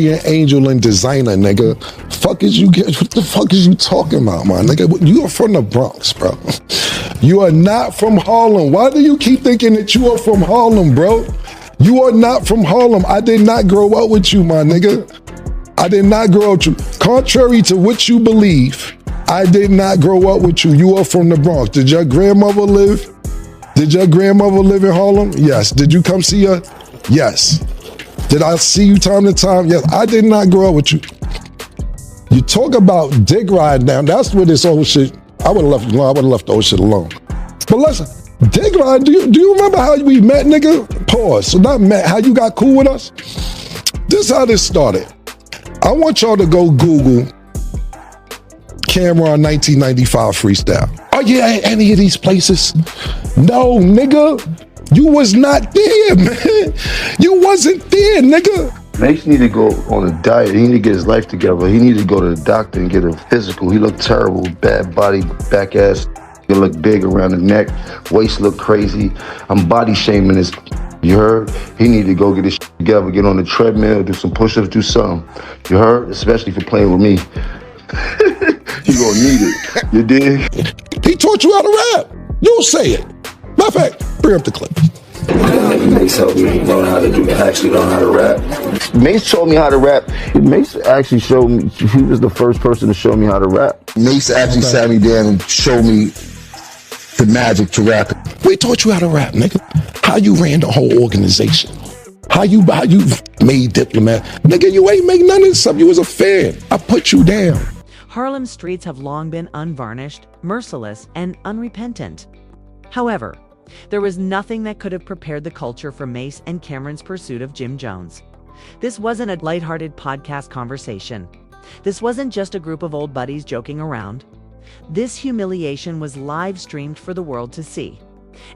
angel and designer, nigga. What the fuck is you talking about, man, nigga? You are from the Bronx, bro. You are not from Harlem. Why do you keep thinking that you are from Harlem, bro? You are not from Harlem. I did not grow up with you, my nigga. I did not grow up with you. Contrary to what you believe, I did not grow up with you. You are from the Bronx. Did your grandmother live in Harlem? Yes. Did you come see her? Yes. Did I see you time to time? Yes. I did not grow up with you. You talk about dick ride now. That's where this old shit, I would have left the old shit alone. But listen, dick ride, do you remember how we met, nigga? Pause. So not met, how you got cool with us? This is how this started. I want y'all to go Google Camron 1995 freestyle. Oh yeah, any of these places? No, nigga. You was not there, man. You wasn't there, nigga. Mase need to go on a diet. He need to get his life together. He need to go to the doctor and get a physical. He looked terrible, bad body, back ass. He look big around the neck, waist look crazy. I'm body shaming this. You heard? He need to go get his shit together, get on the treadmill, do some push-ups, do something. You heard? Especially for playing with me. He gonna need it. You dig? He taught you how to rap. You'll say it. Matter of fact, bring up the clip. Mase helped me actually learn how to rap. Mase showed me how to rap. Mase actually showed me, he was the first person to show me how to rap. Mase actually sat me down and showed me the magic to rap. We taught you how to rap, nigga. How you ran the whole organization. How you made Diplomat. Nigga, you ain't make none of this stuff. You was a fan. I put you down. Harlem's streets have long been unvarnished, merciless, and unrepentant. However, there was nothing that could have prepared the culture for Mase and Cam'ron's pursuit of Jim Jones. This wasn't a lighthearted podcast conversation. This wasn't just a group of old buddies joking around. This humiliation was live streamed for the world to see.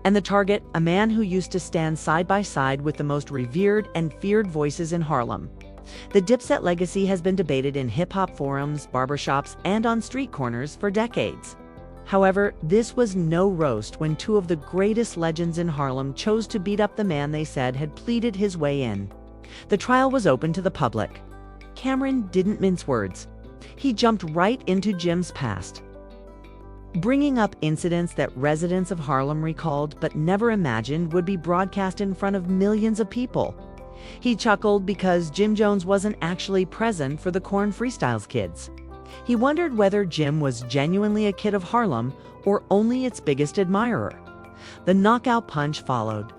And the target, a man who used to stand side by side with the most revered and feared voices in Harlem. The Dipset legacy has been debated in hip-hop forums, barbershops, and on street corners for decades. However, this was no roast when two of the greatest legends in Harlem chose to beat up the man they said had pleaded his way in. The trial was open to the public. Camron didn't mince words. He jumped right into Jim's past, bringing up incidents that residents of Harlem recalled but never imagined would be broadcast in front of millions of people. He chuckled because Jim Jones wasn't actually present for the Corn Freestyles kids. He wondered whether Jim was genuinely a kid of Harlem or only its biggest admirer. The knockout punch followed.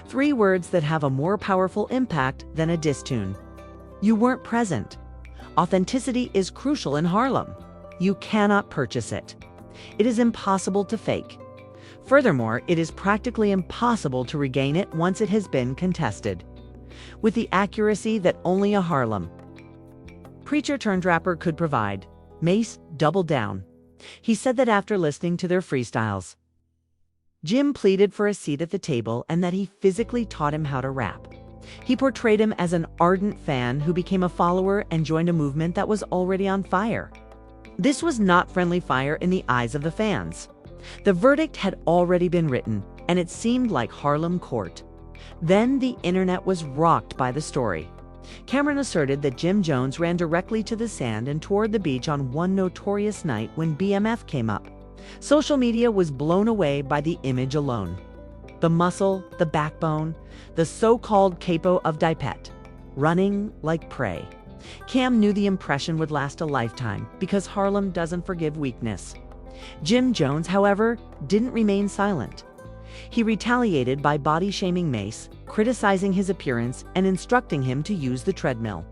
3 words that have a more powerful impact than a diss tune. You weren't present. Authenticity is crucial in Harlem. You cannot purchase it. It is impossible to fake. Furthermore, it is practically impossible to regain it once it has been contested. With the accuracy that only a Harlem preacher turned rapper could provide, Mase doubled down. He said that after listening to their freestyles, Jim pleaded for a seat at the table and that he physically taught him how to rap. He portrayed him as an ardent fan who became a follower and joined a movement that was already on fire. This was not friendly fire in the eyes of the fans. The verdict had already been written, and it seemed like Harlem court. Then the internet was rocked by the story. Camron asserted that Jim Jones ran directly to the sand and toward the beach on one notorious night when BMF came up. Social media was blown away by the image alone. The muscle, the backbone, the so-called capo of Dipset, running like prey. Cam knew the impression would last a lifetime because Harlem doesn't forgive weakness. Jim Jones, however, didn't remain silent. He retaliated by body-shaming Mase, criticizing his appearance and instructing him to use the treadmill.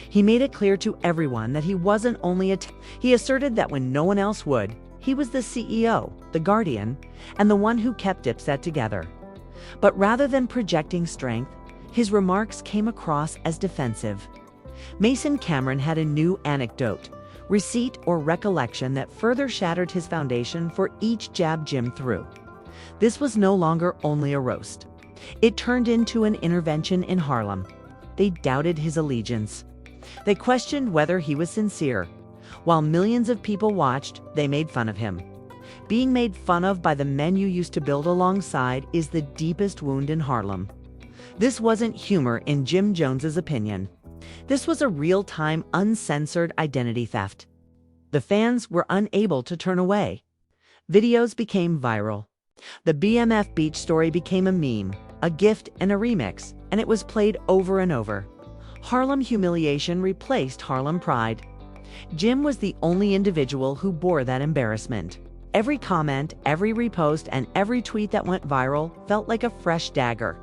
He made it clear to everyone that he wasn't only he asserted that when no one else would, he was the CEO, the guardian, and the one who kept Dipset together. But rather than projecting strength, his remarks came across as defensive. Mase and Cam'ron had a new anecdote, receipt or recollection that further shattered his foundation for each jab Jim threw. This was no longer only a roast. It turned into an intervention in Harlem. They doubted his allegiance. They questioned whether he was sincere. While millions of people watched, they made fun of him. Being made fun of by the men you used to build alongside is the deepest wound in Harlem. This wasn't humor in Jim Jones's opinion. This was a real-time, uncensored identity theft. The fans were unable to turn away. Videos became viral. The BMF Beach story became a meme, a gift and a remix, and it was played over and over. Harlem humiliation replaced Harlem pride. Jim was the only individual who bore that embarrassment. Every comment, every repost, and every tweet that went viral felt like a fresh dagger.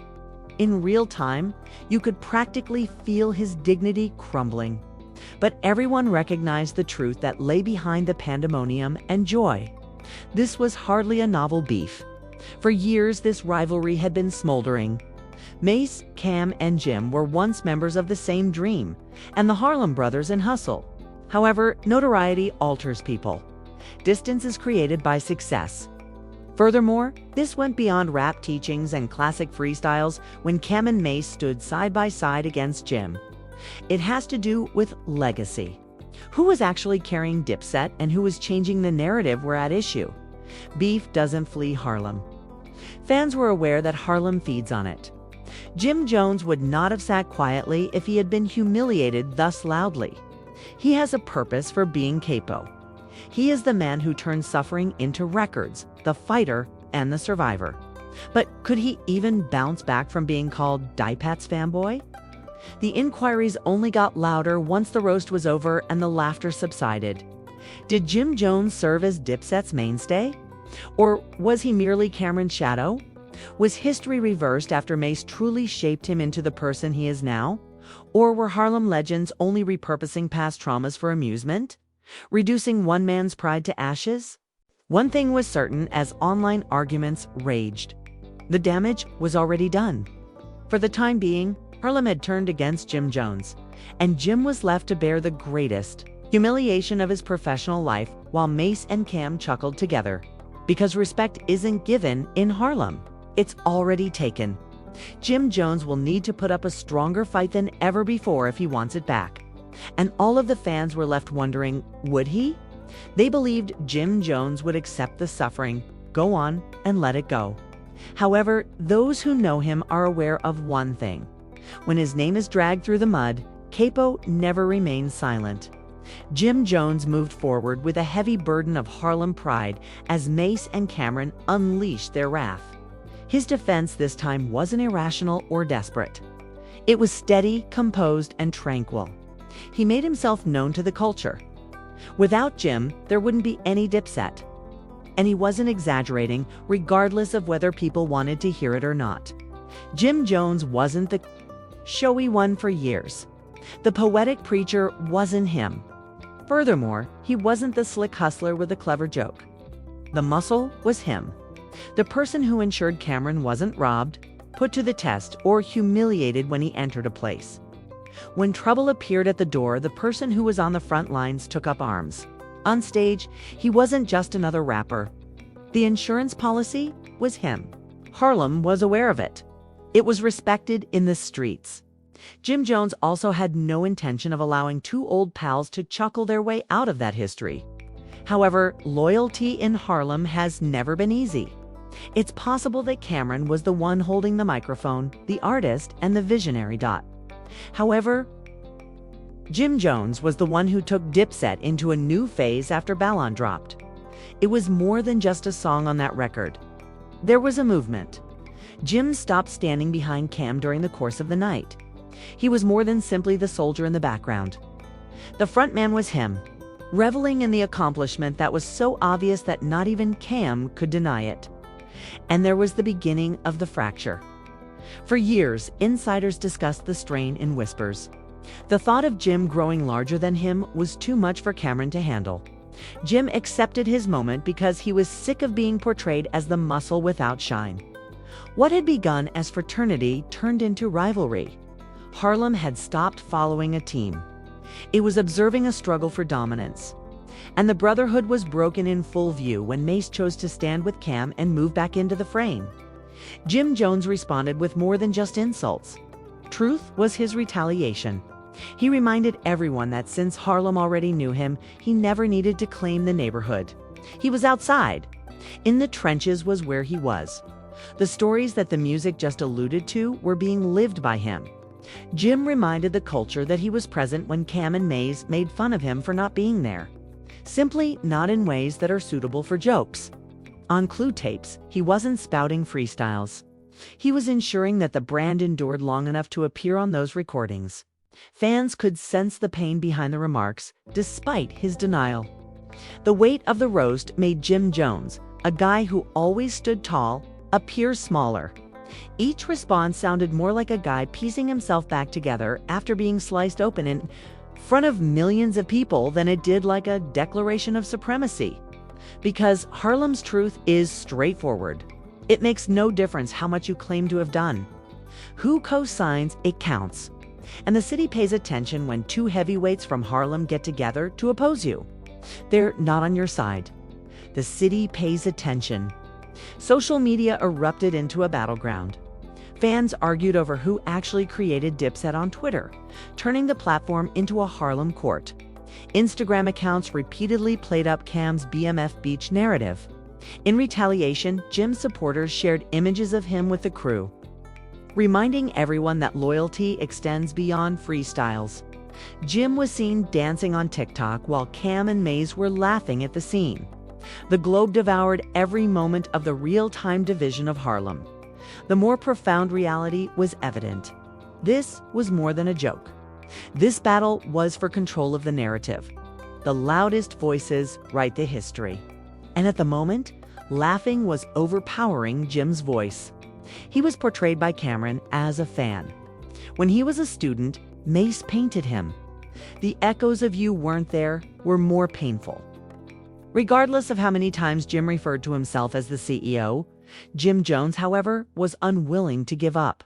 In real time, you could practically feel his dignity crumbling. But everyone recognized the truth that lay behind the pandemonium and joy. This was hardly a novel beef. For years, this rivalry had been smoldering. Mase, Cam, and Jim were once members of the same dream, and the Harlem Brothers in Hustle. However, notoriety alters people. Distance is created by success. Furthermore, this went beyond rap teachings and classic freestyles when Cam and Mase stood side by side against Jim. It has to do with legacy. Who was actually carrying Dipset and who was changing the narrative were at issue. Beef doesn't flee Harlem. Fans were aware that Harlem feeds on it. Jim Jones would not have sat quietly if he had been humiliated thus loudly. He has a purpose for being capo. He is the man who turned suffering into records, the fighter and the survivor. But could he even bounce back from being called Dipset's fanboy? The inquiries only got louder once the roast was over and the laughter subsided. Did Jim Jones serve as Dipset's mainstay? Or was he merely Camron's shadow? Was history reversed after Mase truly shaped him into the person he is now? Or were Harlem legends only repurposing past traumas for amusement? Reducing one man's pride to ashes? One thing was certain as online arguments raged. The damage was already done. For the time being, Harlem had turned against Jim Jones, and Jim was left to bear the greatest humiliation of his professional life while Mase and Cam chuckled together. Because respect isn't given in Harlem, it's already taken. Jim Jones will need to put up a stronger fight than ever before if he wants it back. And all of the fans were left wondering, would he? They believed Jim Jones would accept the suffering, go on, and let it go. However, those who know him are aware of one thing. When his name is dragged through the mud, capo never remains silent. Jim Jones moved forward with a heavy burden of Harlem pride as Mase and Cam'ron unleashed their wrath. His defense this time wasn't irrational or desperate. It was steady, composed, and tranquil. He made himself known to the culture. Without Jim, there wouldn't be any Dipset. And he wasn't exaggerating, regardless of whether people wanted to hear it or not. Jim Jones wasn't the showy one for years. The poetic preacher wasn't him. Furthermore, he wasn't the slick hustler with a clever joke. The muscle was him. The person who ensured Camron wasn't robbed, put to the test, or humiliated when he entered a place. When trouble appeared at the door, the person who was on the front lines took up arms. On stage, he wasn't just another rapper. The insurance policy was him. Harlem was aware of it. It was respected in the streets. Jim Jones also had no intention of allowing two old pals to chuckle their way out of that history. However, loyalty in Harlem has never been easy. It's possible that Camron was the one holding the microphone, the artist, and the visionary dot. However, Jim Jones was the one who took Dipset into a new phase after Ballon dropped. It was more than just a song on that record. There was a movement. Jim stopped standing behind Cam during the course of the night. He was more than simply the soldier in the background. The frontman was him, reveling in the accomplishment that was so obvious that not even Cam could deny it. And there was the beginning of the fracture. For years, insiders discussed the strain in whispers. The thought of Jim growing larger than him was too much for Camron to handle. Jim accepted his moment because he was sick of being portrayed as the muscle without shine. What had begun as fraternity turned into rivalry. Harlem had stopped following a team. It was observing a struggle for dominance. And the brotherhood was broken in full view when Mase chose to stand with Cam and move back into the frame. Jim Jones responded with more than just insults. Truth was his retaliation. He reminded everyone that since Harlem already knew him, he never needed to claim the neighborhood. He was outside. In the trenches was where he was. The stories that the music just alluded to were being lived by him. Jim reminded the culture that he was present when Cam and Mase made fun of him for not being there, simply not in ways that are suitable for jokes. On Clue tapes, he wasn't spouting freestyles. He was ensuring that the brand endured long enough to appear on those recordings. Fans could sense the pain behind the remarks, despite his denial. The weight of the roast made Jim Jones, a guy who always stood tall, appear smaller. Each response sounded more like a guy piecing himself back together after being sliced open in front of millions of people than it did like a declaration of supremacy. Because Harlem's truth is straightforward. It makes no difference how much you claim to have done. Who co-signs, it counts. And the city pays attention when two heavyweights from Harlem get together to oppose you. They're not on your side. The city pays attention. Social media erupted into a battleground. Fans argued over who actually created Dipset on Twitter, turning the platform into a Harlem court. Instagram accounts repeatedly played up Cam's BMF Beach narrative. In retaliation, Jim's supporters shared images of him with the crew, reminding everyone that loyalty extends beyond freestyles. Jim was seen dancing on TikTok while Cam and Mase were laughing at the scene. The globe devoured every moment of the real-time division of Harlem. The more profound reality was evident. This was more than a joke. This battle was for control of the narrative. The loudest voices write the history. And at the moment, laughing was overpowering Jim's voice. He was portrayed by Camron as a fan. When he was a student, Mase painted him. The echoes of "you weren't there" were more painful. Regardless of how many times Jim referred to himself as the CEO, Jim Jones, however, was unwilling to give up.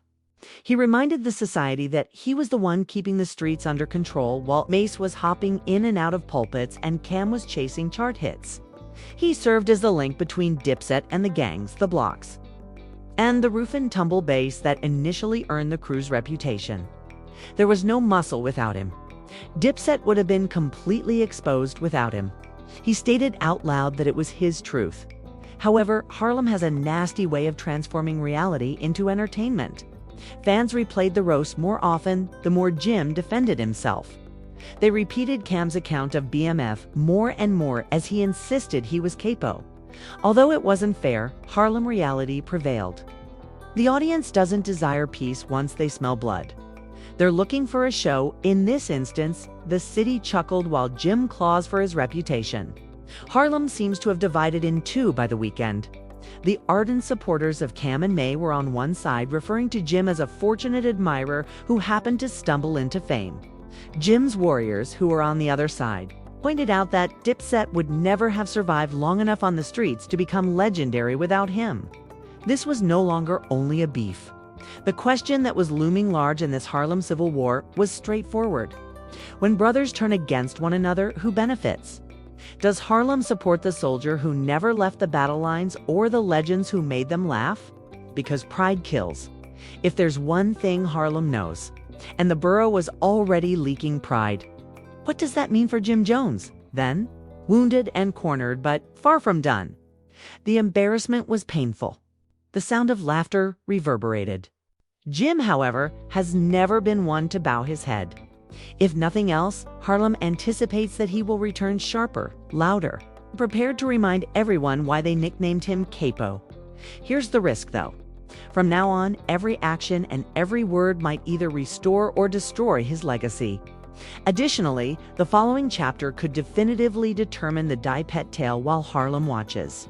He reminded the society that he was the one keeping the streets under control while Mase was hopping in and out of pulpits and Cam was chasing chart hits. He served as the link between Dipset and the gangs, the Blocks, and the roof and tumble base that initially earned the crew's reputation. There was no muscle without him. Dipset would have been completely exposed without him. He stated out loud that it was his truth. However, Harlem has a nasty way of transforming reality into entertainment. Fans replayed the roast more often, the more Jim defended himself. They repeated Cam's account of BMF more and more as he insisted he was capo. Although it wasn't fair, Harlem reality prevailed. The audience doesn't desire peace once they smell blood. They're looking for a show. In this instance, the city chuckled while Jim claws for his reputation. Harlem seems to have divided in two by the weekend. The ardent supporters of Cam and May were on one side, referring to Jim as a fortunate admirer who happened to stumble into fame. Jim's warriors, who were on the other side, pointed out that Dipset would never have survived long enough on the streets to become legendary without him. This was no longer only a beef. The question that was looming large in this Harlem Civil War was straightforward. When brothers turn against one another, who benefits? Does Harlem support the soldier who never left the battle lines or the legends who made them laugh? Because pride kills. If there's one thing Harlem knows, and the borough was already leaking pride. What does that mean for Jim Jones, then? Wounded and cornered, but far from done. The embarrassment was painful. The sound of laughter reverberated. Jim, however, has never been one to bow his head. If nothing else, Harlem anticipates that he will return sharper, louder, prepared to remind everyone why they nicknamed him Capo. Here's the risk, though. From now on, every action and every word might either restore or destroy his legacy. Additionally, the following chapter could definitively determine the die-pet tale while Harlem watches.